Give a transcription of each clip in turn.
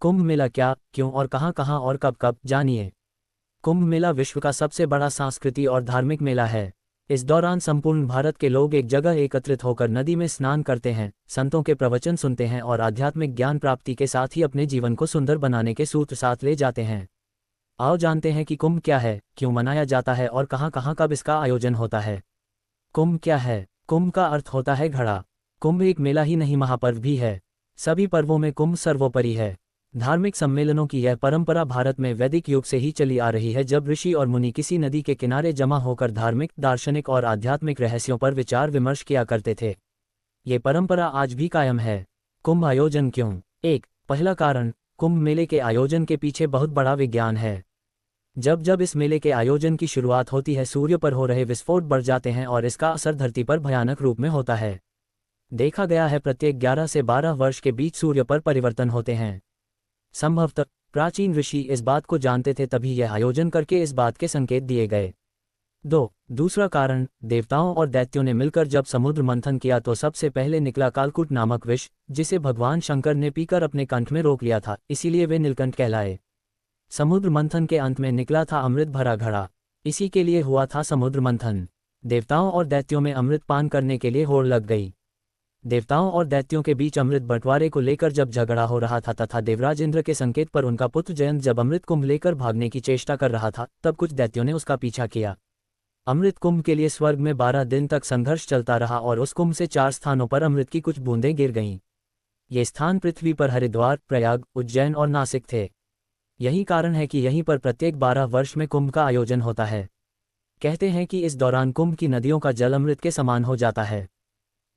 कुंभ मेला क्या, क्यों और कहाँ-कहाँ और कब-कब, जानिए। कुंभ मेला विश्व का सबसे बड़ा सांस्कृतिक और धार्मिक मेला है। इस दौरान संपूर्ण भारत के लोग एक जगह एकत्रित होकर नदी में स्नान करते हैं, संतों के प्रवचन सुनते हैं और आध्यात्मिक ज्ञान प्राप्ति के साथ ही अपने जीवन को सुंदर बनाने के सूत्र साथ ले जाते हैं। आओ जानते हैं कि कुंभ क्या है, क्यों मनाया जाता है और कहाँ-कहाँ कब इसका आयोजन होता है। कुंभ क्या है? कुंभ का अर्थ होता है घड़ा। कुंभ एक मेला ही नहीं, महापर्व भी है। सभी पर्वों में कुंभ सर्वोपरि है। धार्मिक सम्मेलनों की यह परंपरा भारत में वैदिक युग से ही चली आ रही है, जब ऋषि और मुनि किसी नदी के किनारे जमा होकर धार्मिक, दार्शनिक और आध्यात्मिक रहस्यों पर विचार विमर्श किया करते थे। ये परंपरा आज भी कायम है। कुंभ आयोजन क्यों? पहला कारण, कुंभ मेले के आयोजन के पीछे बहुत बड़ा विज्ञान है। जब जब इस मेले के आयोजन की शुरुआत होती है, सूर्य पर हो रहे विस्फोट बढ़ जाते हैं और इसका असर धरती पर भयानक रूप में होता है। देखा गया है प्रत्येक 11 से 12 वर्ष के बीच सूर्य पर परिवर्तन होते हैं। संभवतः प्राचीन ऋषि इस बात को जानते थे, तभी यह आयोजन करके इस बात के संकेत दिए गए। दूसरा कारण, देवताओं और दैत्यों ने मिलकर जब समुद्र मंथन किया तो सबसे पहले निकला कालकूट नामक विष, जिसे भगवान शंकर ने पीकर अपने कंठ में रोक लिया था, इसीलिए वे नीलकंठ कहलाए। समुद्र मंथन के अंत में निकला था अमृत भरा घड़ा, इसी के लिए हुआ था समुद्र मंथन। देवताओं और दैत्यों में अमृत पान करने के लिए होड़ लग गई। देवताओं और दैत्यों के बीच अमृत बंटवारे को लेकर जब झगड़ा हो रहा था तथा देवराज इंद्र के संकेत पर उनका पुत्र जयंत जब अमृत कुंभ लेकर भागने की चेष्टा कर रहा था, तब कुछ दैत्यों ने उसका पीछा किया। अमृत कुंभ के लिए स्वर्ग में 12 दिन तक संघर्ष चलता रहा और उस कुंभ से 4 स्थानों पर अमृत की कुछ बूंदें गिर गईं। ये स्थान पृथ्वी पर हरिद्वार, प्रयाग, उज्जैन और नासिक थे। यही कारण है कि यहीं पर प्रत्येक 12 वर्ष में कुंभ का आयोजन होता है। कहते हैं कि इस दौरान कुंभ की नदियों का जल अमृत के समान हो जाता है,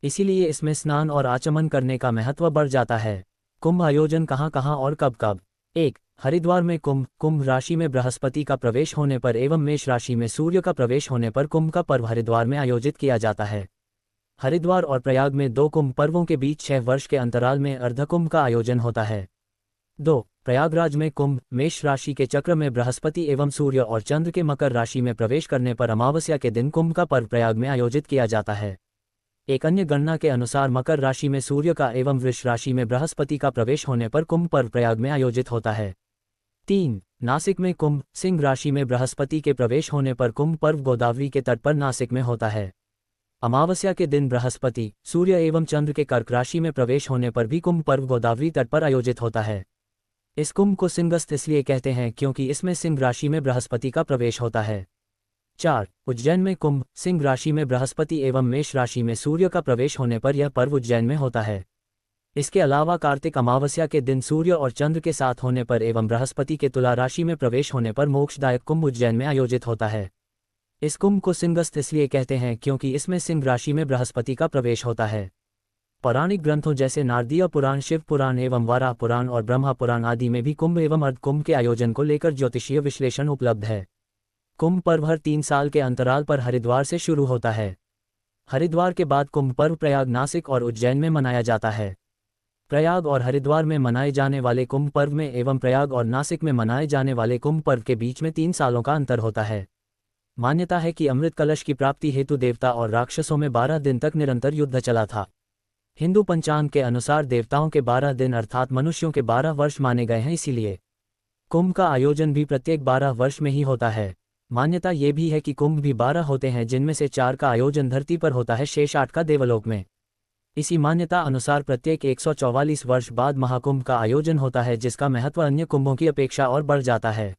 इसीलिए इसमें स्नान और आचमन करने का महत्व बढ़ जाता है। कुंभ आयोजन कहाँ-कहाँ और कब-कब? हरिद्वार में कुंभ राशि में बृहस्पति का प्रवेश होने पर एवं मेष राशि में सूर्य का प्रवेश होने पर कुंभ का पर्व हरिद्वार में आयोजित किया जाता है। हरिद्वार और प्रयाग में 2 कुंभ पर्वों के बीच 6 वर्ष के अंतराल में अर्धकुंभ का आयोजन होता है। प्रयागराज में कुंभ, मेष राशि के चक्र में बृहस्पति एवं सूर्य और चंद्र के मकर राशि में प्रवेश करने पर अमावस्या के दिन कुंभ का पर्व प्रयाग में आयोजित किया जाता है। एक अन्य गणना के अनुसार मकर राशि में सूर्य का एवं वृष राशि में बृहस्पति का प्रवेश होने पर कुंभ पर्व प्रयाग में आयोजित होता है। नासिक में कुंभ, सिंह राशि में बृहस्पति के प्रवेश होने पर कुंभ पर्व गोदावरी के तट पर नासिक में होता है। अमावस्या के दिन बृहस्पति, सूर्य एवं चंद्र के कर्क राशि में प्रवेश होने पर भी कुंभ पर्व गोदावरी तट पर आयोजित होता है। इस कुंभ को सिंहस्थ इसलिए कहते हैं क्योंकि इसमें सिंह राशि में बृहस्पति का प्रवेश होता है। उज्जैन में कुंभ, सिंह राशि में बृहस्पति एवं मेष राशि में सूर्य का प्रवेश होने पर यह पर्व उज्जैन में होता है। इसके अलावा कार्तिक अमावस्या के दिन सूर्य और चंद्र के साथ होने पर एवं बृहस्पति के तुला राशि में प्रवेश होने पर मोक्षदायक कुंभ उज्जैन में आयोजित होता है। इस कुंभ को सिंहस्थ इसलिए कहते हैं क्योंकि इसमें सिंह राशि में बृहस्पति का प्रवेश होता है। पौराणिक ग्रंथों जैसे नारदीय पुराण, शिव पुराण एवं वाराह पुराण और ब्रह्मा पुराण आदि में भी कुंभ एवं अर्धकुंभ के आयोजन को लेकर ज्योतिषीय विश्लेषण उपलब्ध है। कुंभ पर्व हर 3 साल के अंतराल पर हरिद्वार से शुरू होता है। हरिद्वार के बाद कुंभ पर्व प्रयाग, नासिक और उज्जैन में मनाया जाता है। प्रयाग और हरिद्वार में मनाए जाने वाले कुंभ पर्व में एवं प्रयाग और नासिक में मनाए जाने वाले कुंभ पर्व के बीच में 3 सालों का अंतर होता है। मान्यता है कि अमृत कलश की प्राप्ति हेतु देवता और राक्षसों में 12 दिन तक निरंतर युद्ध चला था। हिंदू पंचांग के अनुसार देवताओं के 12 दिन अर्थात मनुष्यों के 12 वर्ष माने गए हैं, इसीलिए कुंभ का आयोजन भी प्रत्येक 12 वर्ष में ही होता है। मान्यता ये भी है कि कुंभ भी 12 होते हैं, जिनमें से 4 का आयोजन धरती पर होता है, शेष 8 का देवलोक में। इसी मान्यता अनुसार प्रत्येक 144 वर्ष बाद महाकुंभ का आयोजन होता है, जिसका महत्व अन्य कुंभों की अपेक्षा और बढ़ जाता है।